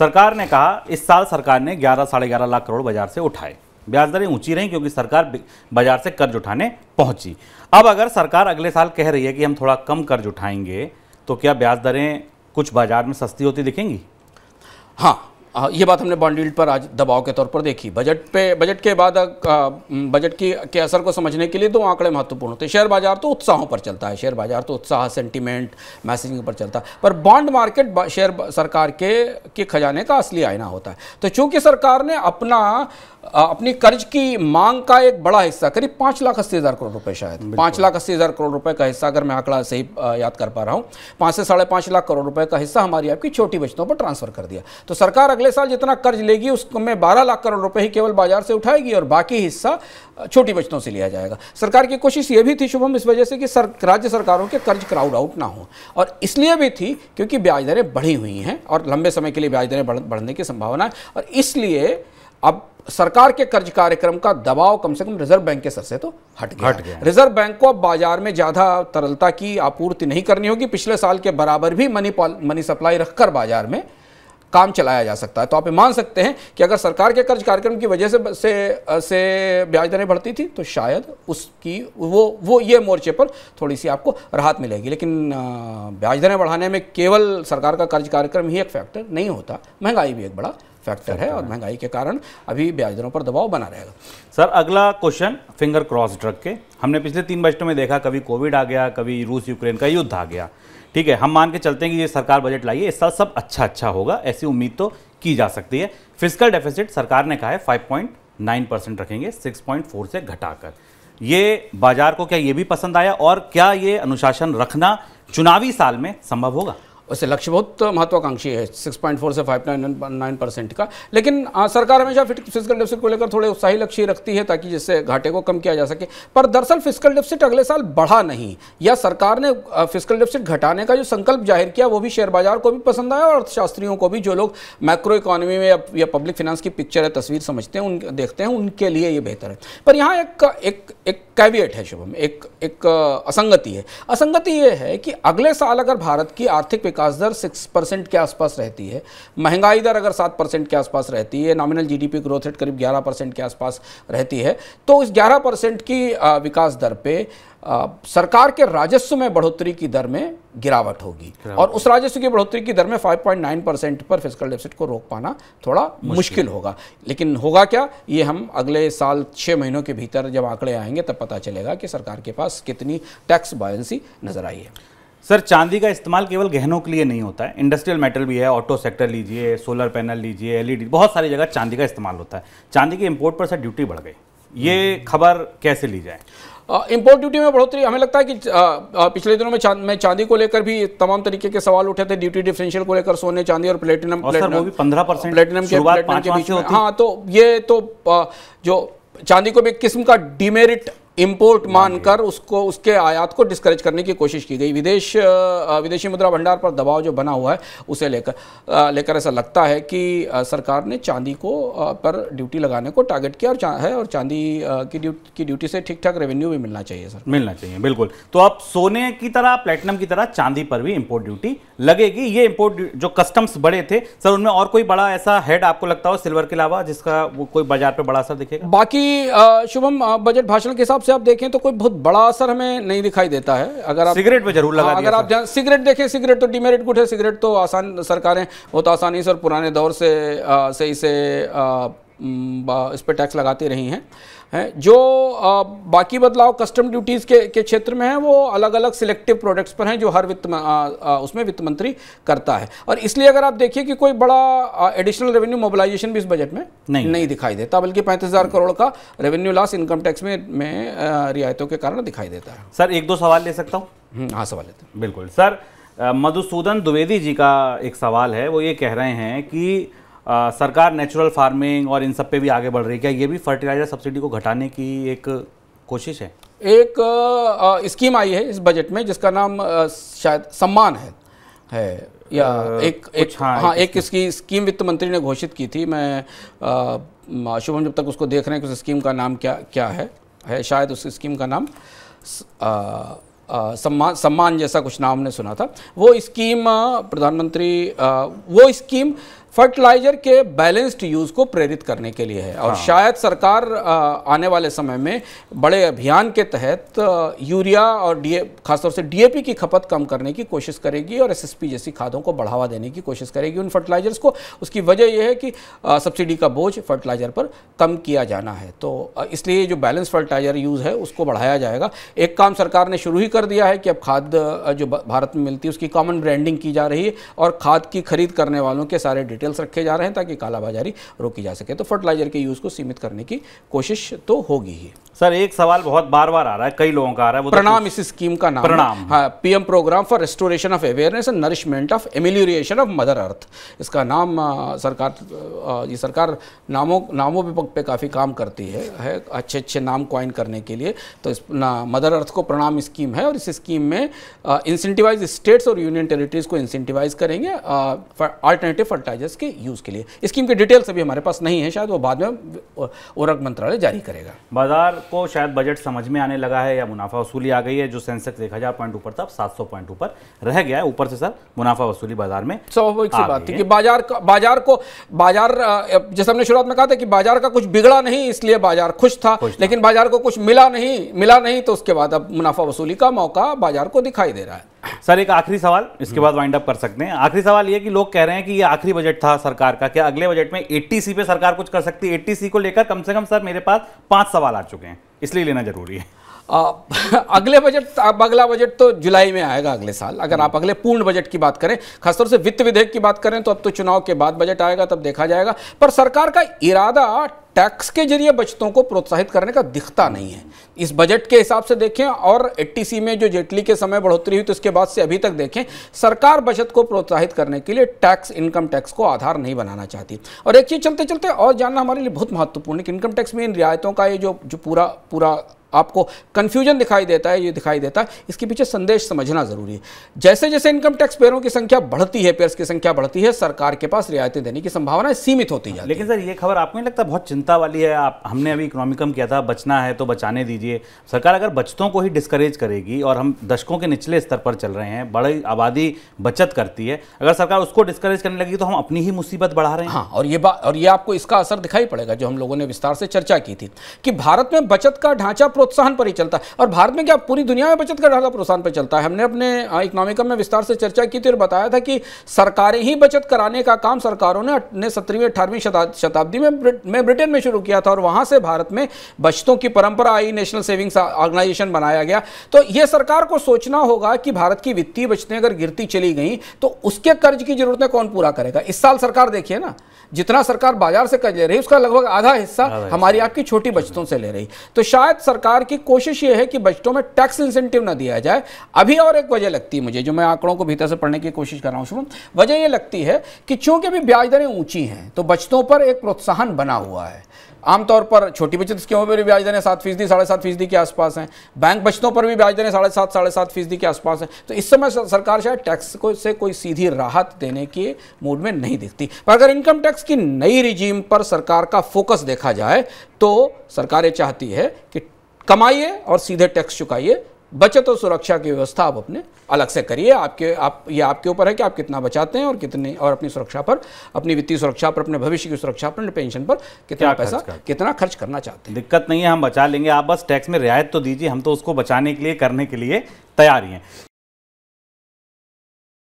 सरकार ने कहा इस साल सरकार ने 11 साढ़े 11 लाख करोड़ बाजार से उठाए, ब्याज दरें ऊंची रहीं क्योंकि सरकार बाजार से कर्ज उठाने पहुंची। अब अगर सरकार अगले साल कह रही है कि हम थोड़ा कम कर्ज उठाएंगे तो क्या ब्याज दरें कुछ बाजार में सस्ती होती दिखेंगी? हाँ, ये बात हमने बॉन्ड यील्ड पर आज दबाव के तौर पर देखी। बजट के बाद बजट के असर को समझने के लिए दो आंकड़े महत्वपूर्ण होते हैं। शेयर बाजार तो उत्साहों पर चलता है, शेयर बाजार तो उत्साह, सेंटीमेंट, मैसेजिंग पर चलता है, पर बॉन्ड मार्केट शेयर सरकार के खजाने का असली आईना होता है। तो चूंकि सरकार ने अपनी कर्ज की मांग का एक बड़ा हिस्सा, करीब 5,80,000 करोड़ रुपए, शायद 5,80,000 करोड़ रुपए का हिस्सा, अगर मैं आंकड़ा सही याद कर पा रहा हूँ, 5 से 5.5 लाख करोड़ रुपए का हिस्सा हमारी आपकी छोटी बचतों पर ट्रांसफर कर दिया। तो सरकार अगले साल जितना कर्ज लेगी उसमें 12 लाख करोड़ रुपए ही केवल बाजार से उठाएगी और बाकी हिस्सा छोटी बचतों से लिया जाएगा। सरकार की कोशिश ये भी थी शुभम, इस वजह से कि राज्य सरकारों के कर्ज क्राउड आउट ना हो, और इसलिए भी थी क्योंकि ब्याज दरें बढ़ी हुई हैं और लंबे समय के लिए ब्याज दरें बढ़ने की संभावना है, और इसलिए अब सरकार के कर्ज कार्यक्रम का दबाव कम से कम रिजर्व बैंक के सर से तो हट गया। रिजर्व बैंक को अब बाजार में ज्यादा तरलता की आपूर्ति नहीं करनी होगी। पिछले साल के बराबर भी मनी सप्लाई रखकर बाजार में काम चलाया जा सकता है। तो आप मान सकते हैं कि अगर सरकार के कर्ज कार्यक्रम की वजह से ब्याज दरें बढ़ती थी तो शायद उसकी वो ये मोर्चे पर थोड़ी सी आपको राहत मिलेगी। लेकिन ब्याज दरें बढ़ाने में केवल सरकार का कर्ज कार्यक्रम ही एक फैक्टर नहीं होता, महंगाई भी एक बड़ा फैक्टर है, और महंगाई के कारण अभी ब्याज दरों पर दबाव बना रहेगा। सर, अगला क्वेश्चन फिंगर क्रॉस ड्रग के। हमने पिछले 3 बजटों में देखा, कभी कोविड आ गया, कभी रूस यूक्रेन का युद्ध आ गया। ठीक है, हम मान के चलते हैं कि ये सरकार बजट लाई है, इस साल सब अच्छा होगा, ऐसी उम्मीद तो की जा सकती है। फिस्कल डेफिसिट सरकार ने कहा है 5.9% रखेंगे, 6.4 से घटाकर। ये बाजार को क्या ये भी पसंद आया, और क्या ये अनुशासन रखना चुनावी साल में संभव होगा? वैसे लक्ष्य बहुत महत्वाकांक्षी है 6.4 से 5.9% का, लेकिन सरकार हमेशा फिस्कल डेफिसिट को लेकर थोड़े उत्साही लक्ष्य रखती है ताकि जिससे घाटे को कम किया जा सके। पर दरअसल फिस्कल डेफिसिट अगले साल बढ़ा नहीं, या सरकार ने फिस्कल डेफिसिट घटाने का जो संकल्प जाहिर किया वो भी शेयर बाजार को भी पसंद आया और अर्थशास्त्रियों को भी, जो लोग मैक्रो इकोनॉमी में या पब्लिक फाइनेंस की पिक्चर है, तस्वीर समझते हैं, देखते हैं, उनके लिए ये बेहतर है। पर यहाँ एक कैविएट है शुभम, एक असंगति है। असंगति ये है कि अगले साल अगर भारत की आर्थिक विकास दर 6% के आसपास रहती है, महंगाई दर अगर 7% के आसपास रहती है, नॉमिनल जीडीपी ग्रोथ रेट करीब 11% के आसपास रहती है, तो इस 11% की विकास दर पे सरकार के राजस्व में बढ़ोतरी की दर में गिरावट होगी, और उस राजस्व की बढ़ोतरी की दर में 5.9% पर फिस्कल डेफिसिट को रोक पाना थोड़ा मुश्किल होगा। लेकिन होगा क्या, ये हम अगले साल 6 महीनों के भीतर जब आंकड़े आएंगे तब पता चलेगा कि सरकार के पास कितनी टैक्स बायंसी नजर आई है। सर, चांदी का इस्तेमाल केवल गहनों के लिए नहीं होता है, इंडस्ट्रियल मेटल भी है, ऑटो सेक्टर लीजिए, सोलर पैनल लीजिए, एलईडी, बहुत सारी जगह चांदी का इस्तेमाल होता है। चांदी के इंपोर्ट पर सर ड्यूटी बढ़ गई, ये खबर कैसे ली जाए? इंपोर्ट ड्यूटी में बढ़ोतरी, हमें लगता है कि पिछले दिनों में चांदी को लेकर भी तमाम तरीके के सवाल उठे थे, ड्यूटी डिफरेंशियल को लेकर, सोने, चांदी और प्लेटिनम, वो भी 15% प्लेटिनम के बीच में। हाँ, तो ये तो जो चांदी को भी एक किस्म का डिमेरिट इंपोर्ट मानकर उसके आयात को डिस्करेज करने की कोशिश की गई। विदेशी मुद्रा भंडार पर दबाव जो बना हुआ है उसे लेकर ऐसा लगता है कि सरकार ने चांदी को पर ड्यूटी लगाने को टारगेट किया और चांदी की ड्यूटी से ठीक ठाक रेवेन्यू भी मिलना चाहिए सर, मिलना चाहिए, बिल्कुल। तो अब सोने की तरह, प्लेटिनम की तरह चांदी पर भी इंपोर्ट ड्यूटी लगेगी। ये इंपोर्ट जो कस्टम्स बड़े थे सर, उनमें और कोई बड़ा ऐसा हेड आपको लगता हो सिल्वर के अलावा जिसका वो कोई बाजार पर बड़ा असर दिखेगा? बाकी शुभम, बजट भाषण के हिसाब से आप देखें तो कोई बहुत बड़ा असर हमें नहीं दिखाई देता है। अगर आप सिगरेट पे जरूर लगा दिया, अगर आप सिगरेट देखें, सिगरेट तो डिमेरिट गुड है, सिगरेट तो आसान, सरकारें बहुत आसानी से और पुराने दौर से इसे इस पर टैक्स लगाती रही हैं। जो बाकी बदलाव कस्टम ड्यूटीज़ के क्षेत्र में है वो अलग अलग सिलेक्टिव प्रोडक्ट्स पर हैं जो हर उसमें वित्त मंत्री करता है, और इसलिए अगर आप देखिए कि कोई बड़ा एडिशनल रेवेन्यू मोबिलाइजेशन भी इस बजट में नहीं दिखाई देता, बल्कि 35,000 करोड़ का रेवेन्यू लॉस इनकम टैक्स में रियायतों के कारण दिखाई देता है। सर, 1-2 सवाल ले सकता हूँ? हाँ, सवाल लेते हैं, बिल्कुल। सर, मधुसूदन द्विवेदी जी का एक सवाल है, वो ये कह रहे हैं कि सरकार नेचुरल फार्मिंग और इन सब पे भी आगे बढ़ रही है, क्या ये भी फर्टिलाइजर सब्सिडी को घटाने की एक कोशिश है? एक स्कीम आई है इस बजट में जिसका नाम शायद सम्मान है या एक इसकी स्कीम वित्त मंत्री ने घोषित की थी। मैं शुभम जब तक उसको देख रहे हैं कि उस स्कीम का नाम क्या है शायद उस स्कीम का नाम सम्मान जैसा कुछ नाम ने सुना था। वो स्कीम प्रधानमंत्री वो स्कीम फर्टिलाइजर के बैलेंस्ड यूज को प्रेरित करने के लिए है। और शायद सरकार आने वाले समय में बड़े अभियान के तहत यूरिया और खासतौर से डीएपी की खपत कम करने की कोशिश करेगी और एसएसपी जैसी खादों को बढ़ावा देने की कोशिश करेगी उन फर्टिलाइजर्स को। उसकी वजह यह है कि सब्सिडी का बोझ फर्टिलाइजर पर कम किया जाना है, तो इसलिए जो बैलेंस फर्टिलाइजर यूज़ है उसको बढ़ाया जाएगा। एक काम सरकार ने शुरू ही कर दिया है कि अब खाद जो भारत में मिलती है उसकी कॉमन ब्रांडिंग की जा रही है और खाद की खरीद करने वालों के सारे डिटेल्स रखे जा रहे हैं ताकि कालाबाजारी रोकी जा सके। तो फर्टिलाइजर के यूज़ को सीमित करने की कोशिश तो होगी ही। सर एक सवाल बहुत बार बार आ रहा है, कई लोगों का आ रहा है, वो प्रणाम इस स्कीम का नाम प्रणाम, हाँ, PM program for restoration of awareness and nourishment of amelioration of mother earth. इसका नाम सरकार नामों पे काफ़ी काम करती है अच्छे अच्छे नाम कॉइन करने के लिए। तो इस मदर अर्थ को प्रणाम स्कीम है और इस स्कीम में इंसेंटिवाइज स्टेट्स और यूनियन टेरिटरीज को इंसेंटिवाइज करेंगे अल्टरनेटिव फर्टिलाइजर्स के यूज़ के लिए। स्कीम के डिटेल्स अभी हमारे पास नहीं है, शायद वो बाद में उर्वरक मंत्रालय जारी करेगा। बाजार को शायद बजट समझ में आने लगा है या मुनाफा वसूली आ गई है। जो सेंसेक्स 1000 पॉइंट ऊपर था, 700 पॉइंट ऊपर रह गया है। ऊपर से सर मुनाफा वसूली बाजार में स्वाभाविक सी बात थी कि बाजार जैसे हमने शुरुआत में कहा था कि बाजार का कुछ बिगड़ा नहीं, इसलिए बाजार खुश था। लेकिन बाजार को कुछ मिला नहीं तो उसके बाद अब मुनाफा वसूली का मौका बाजार को दिखाई दे रहा है। सर एक आखिरी सवाल, इसके बाद वाइंड अप कर सकते हैं। आखिरी सवाल ये कि लोग कह रहे हैं कि ये आखिरी बजट था सरकार का, क्या अगले बजट में 80C पे सरकार कुछ कर सकती है? 80C को लेकर कम से कम सर मेरे पास 5 सवाल आ चुके हैं, इसलिए लेना जरूरी है। अगला बजट तो जुलाई में आएगा अगले साल। अगर आप अगले पूर्ण बजट की बात करें, खासतौर से वित्त विधेयक की बात करें, तो अब तो चुनाव के बाद बजट आएगा, तब देखा जाएगा। पर सरकार का इरादा टैक्स के जरिए बचतों को प्रोत्साहित करने का दिखता नहीं है इस बजट के हिसाब से देखें। और 80C में जो जेटली के समय बढ़ोतरी हुई तो उसके बाद से अभी तक देखें, सरकार बचत को प्रोत्साहित करने के लिए इनकम टैक्स को आधार नहीं बनाना चाहती। और एक चीज़ चलते चलते और जानना हमारे लिए बहुत महत्वपूर्ण है कि इनकम टैक्स में इन रियायतों का ये जो पूरा आपको कंफ्यूजन दिखाई देता है, इसके पीछे संदेश समझना जरूरी है। जैसे जैसे इनकम टैक्स पेयरों की संख्या बढ़ती है, पेयर्स की संख्या बढ़ती है, सरकार के पास रियायतें देने की संभावना सीमित होती जाती है। लेकिन सर ये खबर आपको नहीं लगता बहुत चिंता वाली है? हमने अभी इकोनॉमिकम किया था, बचना है तो बचाने दीजिए। सरकार अगर बचतों को ही डिस्करेज करेगी, और हम दशकों के निचले स्तर पर चल रहे हैं, बड़ी आबादी बचत करती है, अगर सरकार उसको डिस्करेज करने लगी तो हम अपनी ही मुसीबत बढ़ा रहे हैं। हाँ, और ये आपको इसका असर दिखाई पड़ेगा जो हम लोगों ने विस्तार से चर्चा की थी कि भारत में बचत का ढांचा प्रोत्साहन पर ही चलता है। और भारत में क्या, पूरी दुनिया में बचत का ढांचा प्रोत्साहन पर चलता है। हमने अपने इकोनॉमिकम में विस्तार से चर्चा की थी और बताया था कि सरकारें ही बचत कराने का काम सरकारों ने 17वीं 18वीं शताब्दी में ब्रिटेन में शुरू किया था और वहां से भारत में बचतों की परंपरा आई, नेशनल सेविंग्स ऑर्गेनाइजेशन बनाया गया। तो यह सरकार को सोचना होगा कि भारत की वित्तीय बचतें अगर गिरती चली गई तो उसके कर्ज की जरूरतें कौन पूरा करेगा। इस साल सरकार देखिए ना, जितना सरकार बाजार से कर्ज ले रही है उसका लगभग आधा हिस्सा हमारी आपकी छोटी बचतों से ले रही। तो शायद सरकार की कोशिश ये है कि बचतों में टैक्स इंसेंटिव ना दिया जाए। अभी और एक वजह लगती है मुझे, जो मैं आंकड़ों को भीतर से पढ़ने की कोशिश कर रहा हूं, सुनो, वजह ये लगती है कि चूंकि अभी ब्याज दरें ऊंची हैं तो बचतों पर एक प्रोत्साहन बना हुआ है। आमतौर पर छोटी बचत स्कीमों पर भी ब्याज दरें 7%, 7.5% के आसपास हैं। बैंक बचतों पर भी ब्याज दरें 7.5% के आसपास हैं। तो इस समय सरकार शायद टैक्स से कोई सीधी राहत देने के मूड में नहीं दिखती। पर अगर इनकम टैक्स की नई रिजीम पर सरकार का फोकस देखा जाए तो सरकार ये चाहती है कि कमाइए और सीधे टैक्स चुकाइए, बचत और सुरक्षा की व्यवस्था आप अपने अलग से करिए। ये आपके ऊपर है कि आप कितना बचाते हैं और अपनी सुरक्षा पर, अपनी वित्तीय सुरक्षा पर, अपने भविष्य की सुरक्षा पर, अपने पेंशन पर कितना खर्च करना चाहते हैं। दिक्कत नहीं है, हम बचा लेंगे, आप बस टैक्स में रियायत तो दीजिए, हम तो उसको बचाने के लिए, करने के लिए तैयार ही हैं।